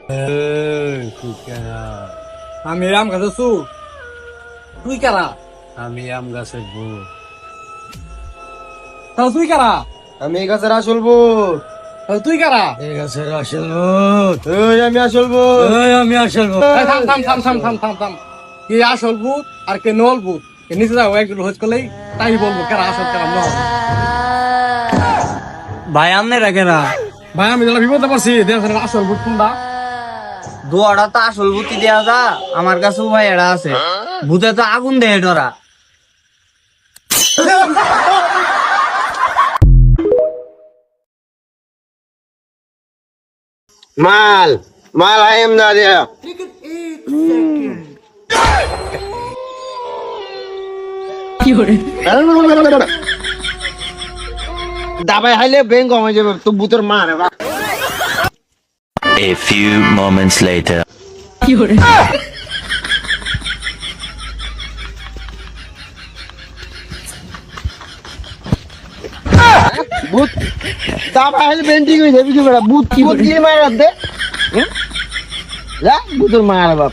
তুই কারা? আমি আম গাছে চু, তুই কারা? আমি আম গাছের ভূত। তাহলে তুই কারা? আমি এই গাছের আসল ভূত। তাহলে তুই কারা? এই গাছের আসল ভূত। এই আমি আসল ভূত। আমি আসল ভূত। এই থাম থাম থাম থাম থাম থাম থাম, কে আসল ভূত আর কে নল ভূত? কে নিচে যাও, একজন হোজ করলেই তাই বলবো কারা আসল কারা নল। ভাই আমনে রাখেরা ভাই আমি যেন বিপদে পড়ছি, দেখেন আসল ভূত কোনটা? দুয়াটা তো আসল ভূতি দেয়া যা, আমার কাছেও ভাই এরা আছে। ভূতে তো আগুন দেহে ডরা। মাল মাল আই এম না দেয়া। দাবাই হাইলে ব্রেন কম হয়ে যাবে তো ভূতের মার। A few moments later. ভূত দাবাই হাইলে ব্রেন ঠিক হয়ে যাবে কি বেটা? ভূত কি দিয়ে মার দে? যা ভূতের মার বাপ।